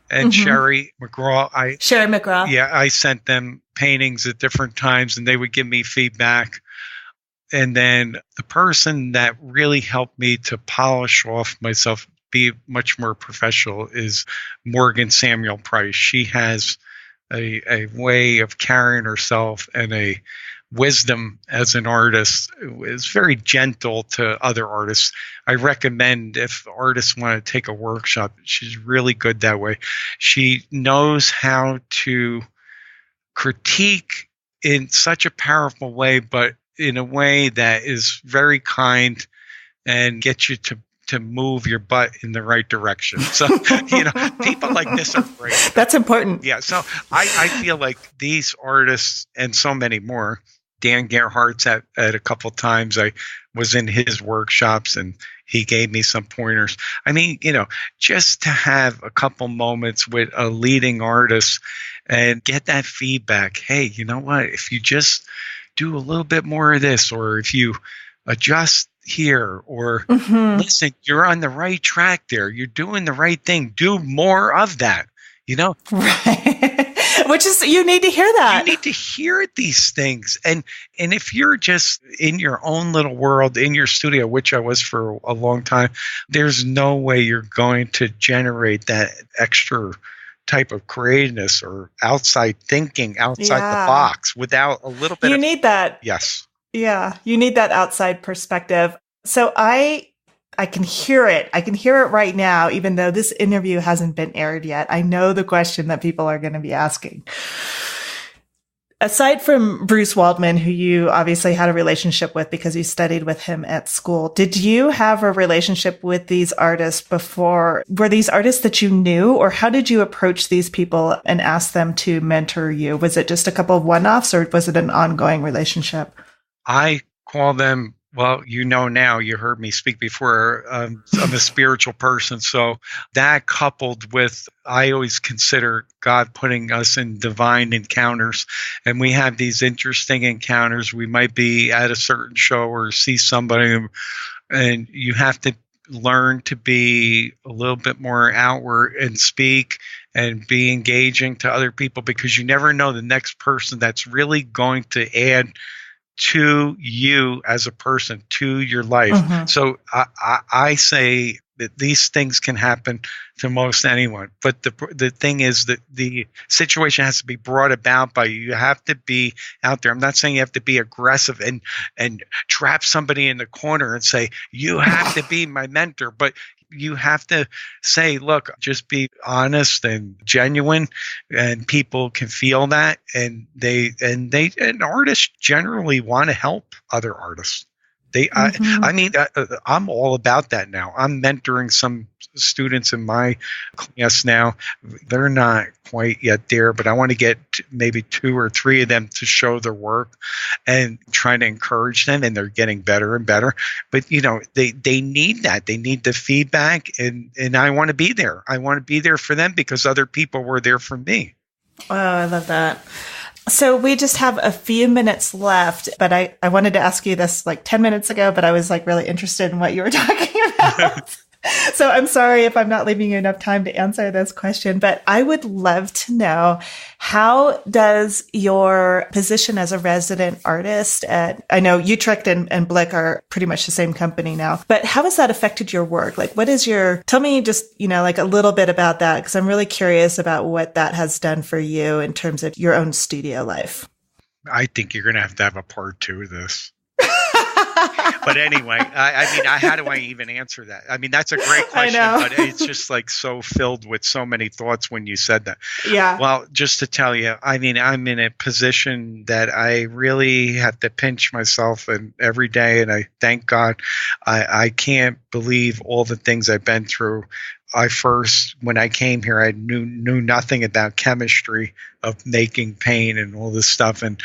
and Sherry McGraw. Sherry McGraw. Yeah, I sent them paintings at different times, and they would give me feedback. And then the person that really helped me to polish off myself, be much more professional, is Morgan Samuel Price. She has a way of carrying herself and a wisdom as an artist. Is very gentle to other artists. I recommend if artists want to take a workshop, she's really good that way. She knows how to critique in such a powerful way, but in a way that is very kind and gets you to move your butt in the right direction. So, people like this are great. That's important. Yeah. So I feel like these artists and so many more, Dan Gerhardt's at a couple times. I was in his workshops and he gave me some pointers. I mean, just to have a couple moments with a leading artist and get that feedback. Hey, you know what? If you just do a little bit more of this, or if you adjust here, or listen, you're on the right track there. You're doing the right thing. Do more of that, Right. Which is, you need to hear that. You need to hear these things. And if you're just in your own little world, in your studio, which I was for a long time, there's no way you're going to generate that extra type of creativeness or outside thinking, outside the box without a little bit You need that. Yes. Yeah, you need that outside perspective. So I can hear it. I can hear it right now, even though this interview hasn't been aired yet. I know the question that people are going to be asking. Aside from Bruce Waldman, who you obviously had a relationship with because you studied with him at school, did you have a relationship with these artists before? Were these artists that you knew, or how did you approach these people and ask them to mentor you? Was it just a couple of one-offs, or was it an ongoing relationship? I call them, well, now, you heard me speak before, I'm a spiritual person. So that coupled with, I always consider God putting us in divine encounters, and we have these interesting encounters. We might be at a certain show or see somebody, and you have to learn to be a little bit more outward and speak and be engaging to other people, because you never know the next person that's really going to add to you as a person, to your life. So I say that these things can happen to most anyone. But the thing is that the situation has to be brought about by you. You have to be out there. I'm not saying you have to be aggressive and trap somebody in the corner and say, you have to be my mentor. But you have to say, look, just be honest and genuine, and people can feel that. And artists generally want to help other artists. I'm all about that now. I'm mentoring some students in my class now. They're not quite yet there, but I want to get maybe 2 or 3 of them to show their work and trying to encourage them, and they're getting better and better. But they need that. They need the feedback, and I want to be there. I want to be there for them because other people were there for me. Oh, I love that. So we just have a few minutes left, but I wanted to ask you this like 10 minutes ago, but I was like really interested in what you were talking about. So I'm sorry if I'm not leaving you enough time to answer this question, but I would love to know, how does your position as a resident artist I know Utrecht and Blick are pretty much the same company now, but how has that affected your work? Like, tell me just, like a little bit about that, because I'm really curious about what that has done for you in terms of your own studio life. I think you're going to have a part 2 of this. But anyway, how do I even answer that? I mean, that's a great question, but it's just like so filled with so many thoughts when you said that. Yeah. Well, just to tell you, I'm in a position that I really have to pinch myself and every day, and I thank God. I can't believe all the things I've been through. When I came here, I knew nothing about chemistry of making paint and all this stuff. And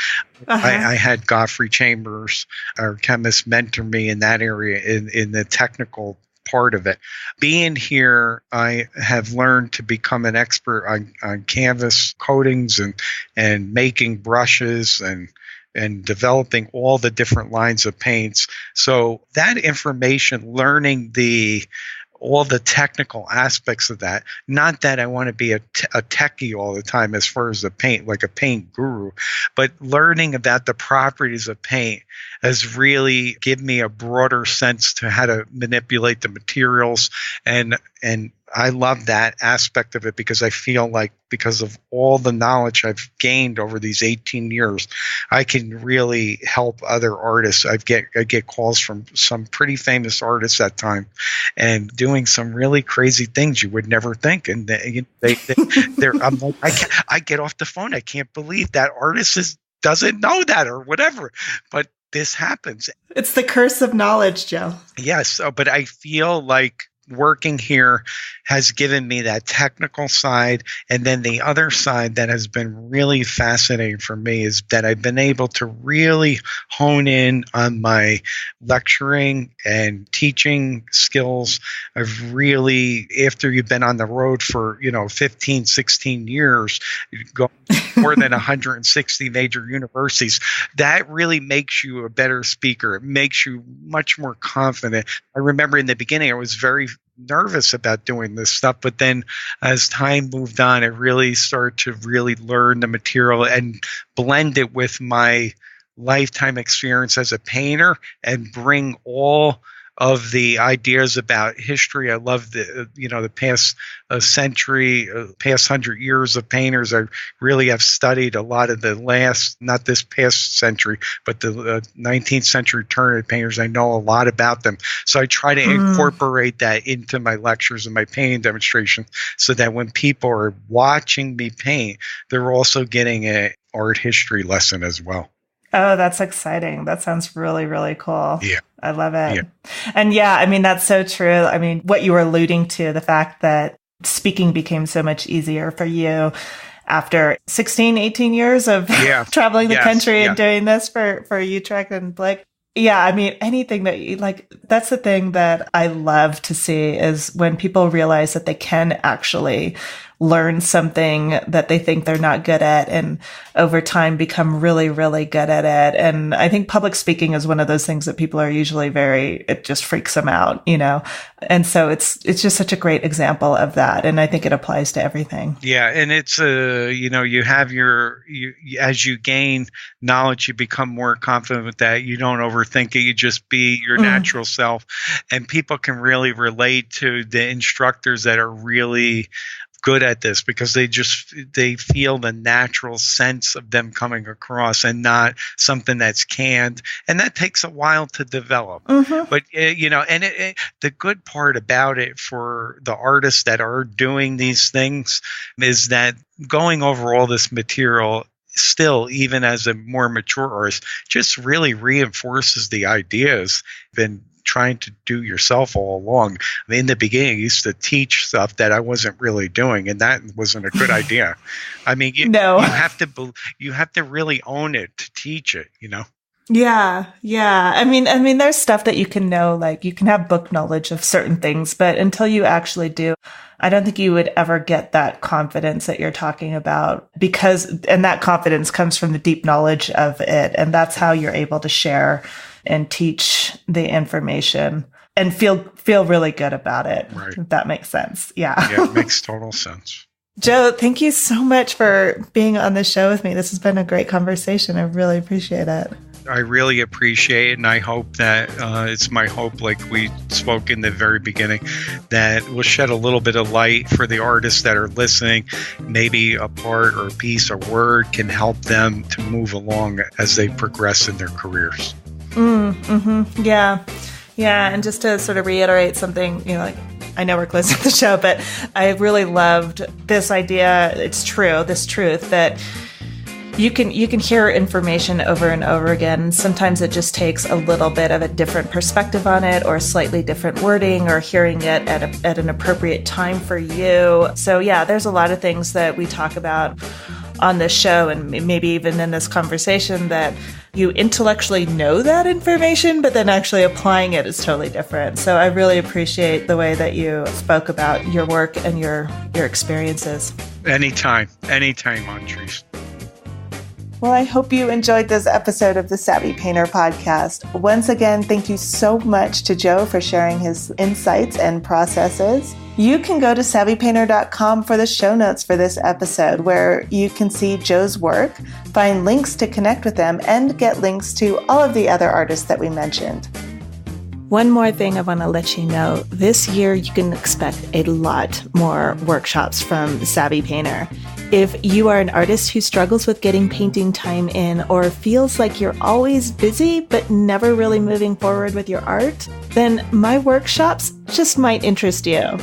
I had Godfrey Chambers, our chemist, mentor me in that area, in the technical part of it. Being here, I have learned to become an expert on canvas coatings and making brushes and developing all the different lines of paints. So that information, learning all the technical aspects of that. Not that I want to be a techie all the time as far as the paint, like a paint guru, but learning about the properties of paint has really given me a broader sense to how to manipulate the materials. And I love that aspect of it, because I feel like because of all the knowledge I've gained over these 18 years, I can really help other artists. I get calls from some pretty famous artists at time, and doing some really crazy things you would never think. And I'm like, I get off the phone. I can't believe that artist doesn't know that or whatever, but this happens. It's the curse of knowledge, Joe. Yes, but I feel like working here has given me that technical side. And then the other side that has been really fascinating for me is that I've been able to really hone in on my lecturing and teaching skills. I've really, after you've been on the road for, 15, 16 years, go more than 160 major universities, that really makes you a better speaker. It makes you much more confident. I remember in the beginning, I was very nervous about doing this stuff, but then as time moved on, I really started to really learn the material and blend it with my lifetime experience as a painter and bring all of the ideas about history. I love the past century, past 100 years of painters. I really have studied a lot of the not this past century, but the 19th century turn of painters. I know a lot about them. So I try to incorporate that into my lectures and my painting demonstration, so that when people are watching me paint, they're also getting an art history lesson as well. Oh, that's exciting. That sounds really, really cool. Yeah. I love it. Yeah. And that's so true. What you were alluding to, the fact that speaking became so much easier for you after 16, 18 years of traveling the country and doing this for Utrecht and Blick. Yeah, anything that you like, that's the thing that I love to see is when people realize that they can actually learn something that they think they're not good at and over time become really, really good at it. And I think public speaking is one of those things that people are usually it just freaks them out, And so it's just such a great example of that. And I think it applies to everything. Yeah. And it's, you have as you gain knowledge, you become more confident with that. You don't overthink it. You just be your natural self. And people can really relate to the instructors that are really good at this because they feel the natural sense of them coming across and not something that's canned, and that takes a while to develop. But the good part about it for the artists that are doing these things is that going over all this material still, even as a more mature artist, just really reinforces the ideas been trying to do yourself all along. I mean, in the beginning, I used to teach stuff that I wasn't really doing, and that wasn't a good idea. I mean, you have to really own it to teach it, Yeah. I mean, there's stuff that you can know, like you can have book knowledge of certain things, but until you actually do, I don't think you would ever get that confidence that you're talking about and that confidence comes from the deep knowledge of it. And that's how you're able to share and teach the information and feel really good about it. Right. If that makes sense. Yeah. Yeah, it makes total sense. Joe, thank you so much for being on the show with me. This has been a great conversation. I really appreciate it. I really appreciate it, and I hope that it's my hope, like we spoke in the very beginning, that we'll shed a little bit of light for the artists that are listening. Maybe a part or a piece or word can help them to move along as they progress in their careers. Yeah. And just to sort of reiterate something, I know we're closing the show, but I really loved this idea. It's true, this truth that you can hear information over and over again. Sometimes it just takes a little bit of a different perspective on it, or slightly different wording, or hearing it at an appropriate time for you. So yeah, there's a lot of things that we talk about on this show, and maybe even in this conversation, that you intellectually know that information, but then actually applying it is totally different. So I really appreciate the way that you spoke about your work and your experiences. Anytime, Andres. Well, I hope you enjoyed this episode of the Savvy Painter podcast. Once again, thank you so much to Joe for sharing his insights and processes. You can go to savvypainter.com for the show notes for this episode, where you can see Joe's work, find links to connect with them, and get links to all of the other artists that we mentioned. One more thing I want to let you know. This year, you can expect a lot more workshops from Savvy Painter. If you are an artist who struggles with getting painting time in, or feels like you're always busy but never really moving forward with your art, then my workshops just might interest you.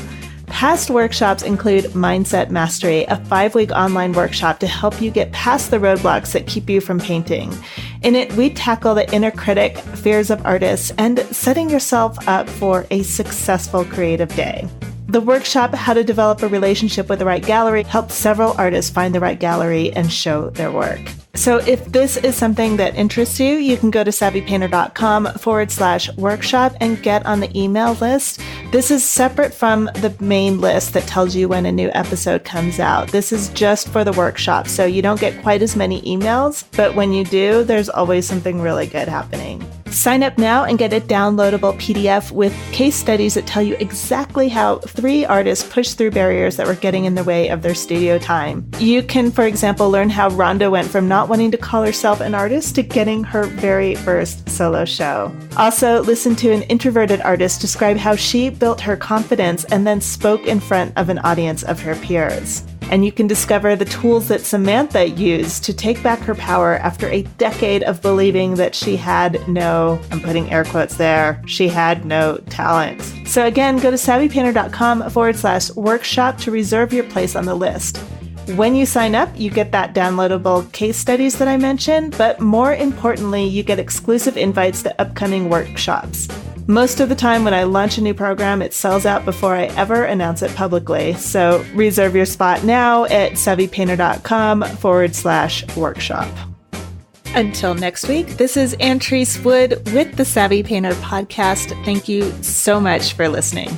Past workshops include Mindset Mastery, a 5-week online workshop to help you get past the roadblocks that keep you from painting. In it, we tackle the inner critic, fears of artists, and setting yourself up for a successful creative day. The workshop, How to Develop a Relationship with the Right Gallery, helped several artists find the right gallery and show their work. So if this is something that interests you, you can go to savvypainter.com/workshop and get on the email list. This is separate from the main list that tells you when a new episode comes out. This is just for the workshop, so you don't get quite as many emails, but when you do, there's always something really good happening. Sign up now and get a downloadable PDF with case studies that tell you exactly how 3 artists pushed through barriers that were getting in the way of their studio time. You can, for example, learn how Rhonda went from not wanting to call herself an artist to getting her very first solo show. Also, listen to an introverted artist describe how she built her confidence and then spoke in front of an audience of her peers. And you can discover the tools that Samantha used to take back her power after a decade of believing that she had no, I'm putting air quotes there, she had no talent. So again, go to savvypainter.com/workshop to reserve your place on the list. When you sign up, you get that downloadable case studies that I mentioned, but more importantly, you get exclusive invites to upcoming workshops. Most of the time when I launch a new program, it sells out before I ever announce it publicly. So reserve your spot now at savvypainter.com/workshop. Until next week, this is Andres Wood with the Savvy Painter podcast. Thank you so much for listening.